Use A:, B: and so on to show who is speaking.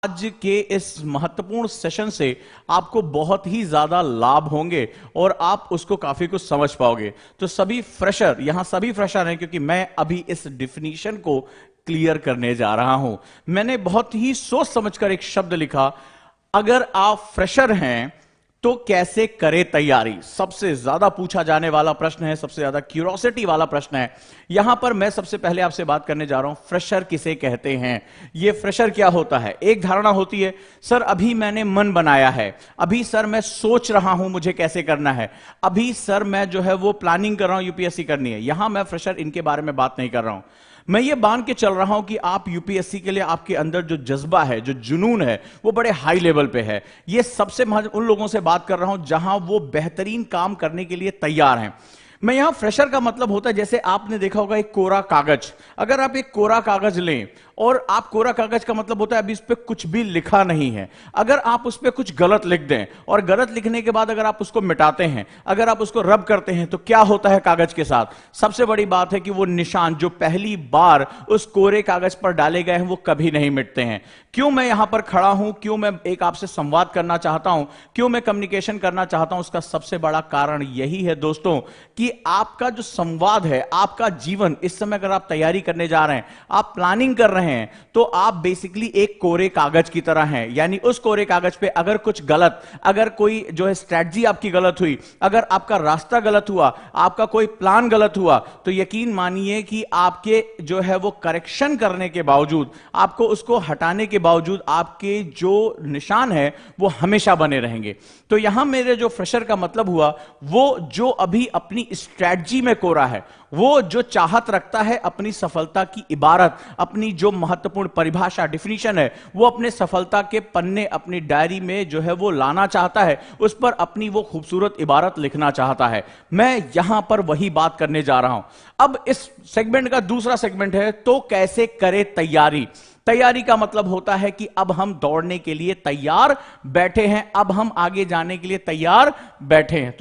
A: आज के इस महत्वपूर्ण सेशन से आपको बहुत ही ज्यादा लाभ होंगे और आप उसको काफी कुछ समझ पाओगे। तो सभी फ्रेशर, यहां सभी फ्रेशर हैं क्योंकि मैं अभी इस डिफिनीशन को क्लियर करने जा रहा हूं। मैंने बहुत ही सोच समझकर एक शब्द लिखा, अगर आप फ्रेशर हैं तो कैसे करें तैयारी। सबसे ज्यादा पूछा जाने वाला प्रश्न है, सबसे ज्यादा क्यूरोसिटी वाला प्रश्न है। यहां पर मैं सबसे पहले आपसे बात करने जा रहा हूं, फ्रेशर किसे कहते हैं। ये फ्रेशर क्या होता है। एक धारणा होती है, सर अभी मैंने मन बनाया है, अभी सर मैं सोच रहा हूं मुझे कैसे करना है, अभी सर मैं जो है वो प्लानिंग कर रहा हूं यूपीएससी करनी है। यहां मैं फ्रेशर इनके बारे में बात नहीं कर रहा हूं। मैं ये मान के चल रहा हूं कि आप यूपीएससी के लिए आपके अंदर जो जज्बा है, जो जुनून है, वो बड़े हाई लेवल पे है। ये सबसे उन लोगों से बात कर रहा हूं जहां वो बेहतरीन काम करने के लिए तैयार हैं। मैं यहां फ्रेशर का मतलब होता है, जैसे आपने देखा होगा एक कोरा कागज। अगर आप एक कोरा कागज लें और आप कोरा कागज का मतलब होता है अभी इस पे कुछ भी लिखा नहीं है। अगर आप उस पे कुछ गलत लिख दें और गलत लिखने के बाद अगर आप उसको मिटाते हैं, अगर आप उसको रब करते हैं, तो क्या होता है कागज के साथ। सबसे बड़ी बात है कि वो निशान जो पहली बार उस कोरे कागज पर डाले गए हैं वो कभी नहीं मिटते हैं। क्यों मैं यहां पर खड़ा हूं, क्यों मैं एक आपसे संवाद करना चाहता हूं, क्यों मैं कम्युनिकेशन करना चाहता हूं, उसका सबसे बड़ा कारण यही है दोस्तों कि आपका जो संवाद है, आपका जीवन इस समय अगर आप तैयारी करने जा रहे हैं, आप प्लानिंग कर रहे हैं, तो आप बेसिकली एक कोरे कागज की तरह हैं। यानी उस कोरे कागज पे अगर कुछ गलत, अगर कोई जो है स्ट्रेटजी आपकी गलत हुई, अगर आपका रास्ता गलत हुआ, आपका कोई प्लान गलत हुआ, तो यकीन मानिए कि आपके जो है वो करेक्शन करने के बावजूद, आपको उसको हटाने के बावजूद आपके जो निशान है वो हमेशा बने रहेंगे। तो यहां मेरे जो फ्रेशर का मतलब हुआ, वो जो अभी अपनी स्ट्रेटजी में कोरा है, वो जो चाहत रखता है अपनी सफलता की इबारत, अपनी जो महत्वपूर्ण परिभाषा डिफिनीशन है, वो अपने सफलता के पन्ने अपनी डायरी में जो है वो लाना चाहता है, उस पर अपनी वो खूबसूरत इबारत लिखना चाहता है। मैं यहां पर वही बात करने जा रहा हूं। अब इस सेगमेंट का दूसरा सेगमेंट है, तो कैसे करें तैयारी। तैयारी का मतलब होता है कि अब हम दौड़ने के लिए तैयार बैठे हैं, अब हम आगे जाने के लिए तैयार बैठे हैं। तो